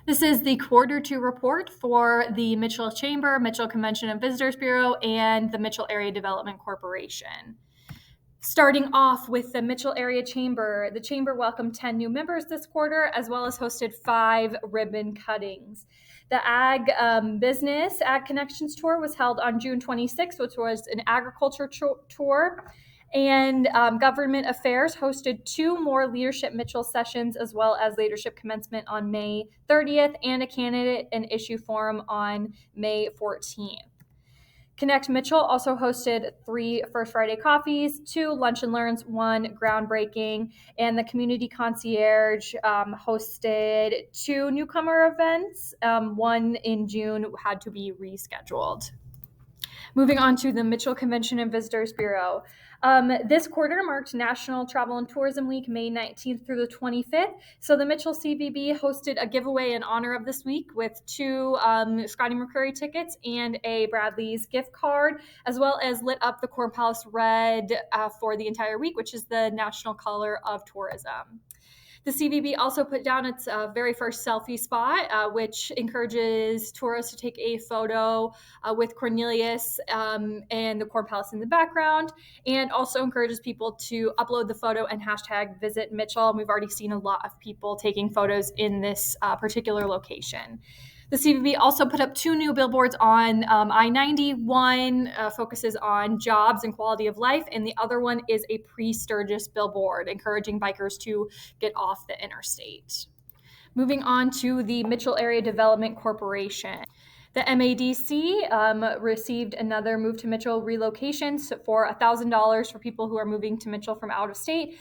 This is the quarter two report for the Mitchell Chamber, Mitchell Convention and Visitors Bureau, and the Mitchell Area Development Corporation. Starting off with the Mitchell Area Chamber, the Chamber welcomed 10 new members this quarter, as well as hosted 5 ribbon cuttings. The Ag Connections Tour was held on June 26th, which was an agriculture tour. And Government Affairs hosted 2 more Leadership Mitchell sessions, as well as Leadership Commencement on May 30th and a Candidate and Issue Forum on May 14th. Connect Mitchell also hosted 3 First Friday coffees, 2 lunch and learns, 1 groundbreaking, and the Community Concierge hosted 2 newcomer events. 1 in June had to be rescheduled. Moving on to the Mitchell Convention and Visitors Bureau. This quarter marked National Travel and Tourism Week, May 19th through the 25th. So the Mitchell CVB hosted a giveaway in honor of this week with 2 Scotty McCreery tickets and a Bradley's gift card, as well as lit up the Corn Palace Red for the entire week, which is the national color of tourism. The CVB also put down its very first selfie spot, which encourages tourists to take a photo with Cornelius and the Corn Palace in the background, and also encourages people to upload the photo and hashtag Visit Mitchell. And we've already seen a lot of people taking photos in this particular location. The CVB also put up 2 new billboards on I-90. One focuses on jobs and quality of life, and the other one is a pre-Sturgis billboard, encouraging bikers to get off the interstate. Moving on to the Mitchell Area Development Corporation. The MADC received another Move to Mitchell relocation for $1,000 for people who are moving to Mitchell from out of state.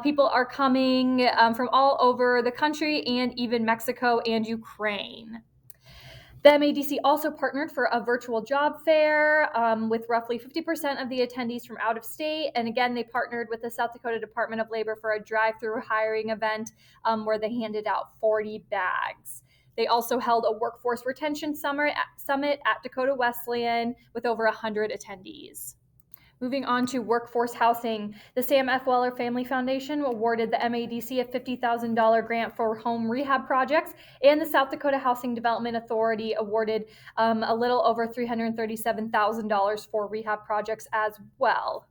People are coming from all over the country and even Mexico and Ukraine. The MADC also partnered for a virtual job fair with roughly 50% of the attendees from out of state. And again, they partnered with the South Dakota Department of Labor for a drive-through hiring event where they handed out 40 bags. They also held a workforce retention summit at Dakota Wesleyan with over 100 attendees. Moving on to workforce housing, the Sam F. Weller Family Foundation awarded the MADC a $50,000 grant for home rehab projects, and the South Dakota Housing Development Authority awarded a little over $337,000 for rehab projects as well.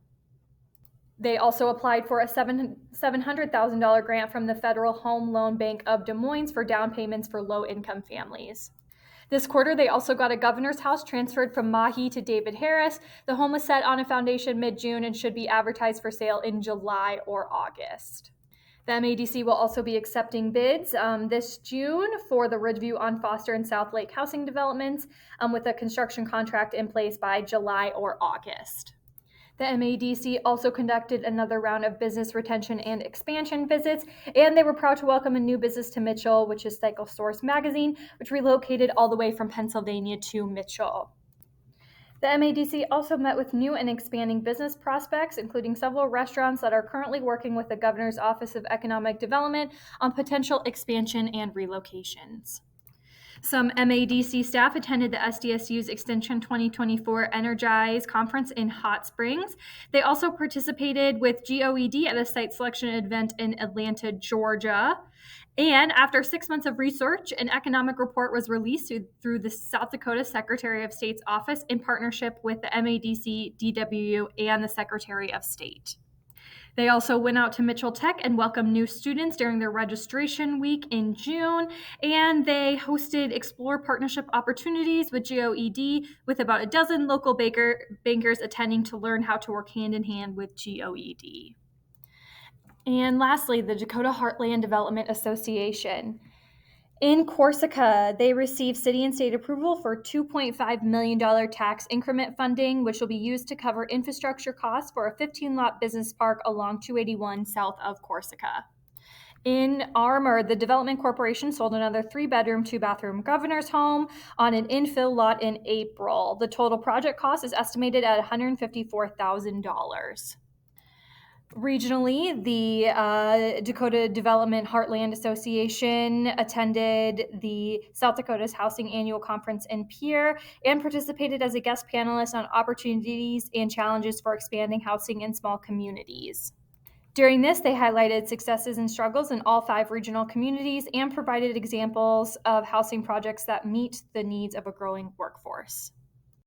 They also applied for a $700,000 grant from the Federal Home Loan Bank of Des Moines for down payments for low-income families. This quarter, they also got a governor's house transferred from Mahi to David Harris. The home was set on a foundation mid-June and should be advertised for sale in July or August. The MADC will also be accepting bids this June for the Ridgeview on Foster and South Lake housing developments with a construction contract in place by July or August. The MADC also conducted another round of business retention and expansion visits, and they were proud to welcome a new business to Mitchell, which is Cycle Source Magazine, which relocated all the way from Pennsylvania to Mitchell. The MADC also met with new and expanding business prospects, including several restaurants that are currently working with the Governor's Office of Economic Development on potential expansion and relocations. Some MADC staff attended the SDSU's Extension 2024 Energize Conference in Hot Springs. They also participated with GOED at a site selection event in Atlanta, Georgia. And after 6 months of research, an economic report was released through the South Dakota Secretary of State's office in partnership with the MADC, DWU, and the Secretary of State. They also went out to Mitchell Tech and welcomed new students during their registration week in June, and they hosted Explore Partnership Opportunities with GOED with about a dozen local bankers attending to learn how to work hand in hand with GOED. And lastly, the Dakota Heartland Development Association. In Corsica, they received city and state approval for $2.5 million tax increment funding, which will be used to cover infrastructure costs for a 15-lot business park along 281 south of Corsica. In Armour, the Development Corporation sold another 3-bedroom, 2-bathroom governor's home on an infill lot in April. The total project cost is estimated at $154,000. Regionally, the Dakota Development Heartland Association attended the South Dakota's Housing Annual Conference in Pierre and participated as a guest panelist on opportunities and challenges for expanding housing in small communities. During this, they highlighted successes and struggles in all 5 regional communities and provided examples of housing projects that meet the needs of a growing workforce.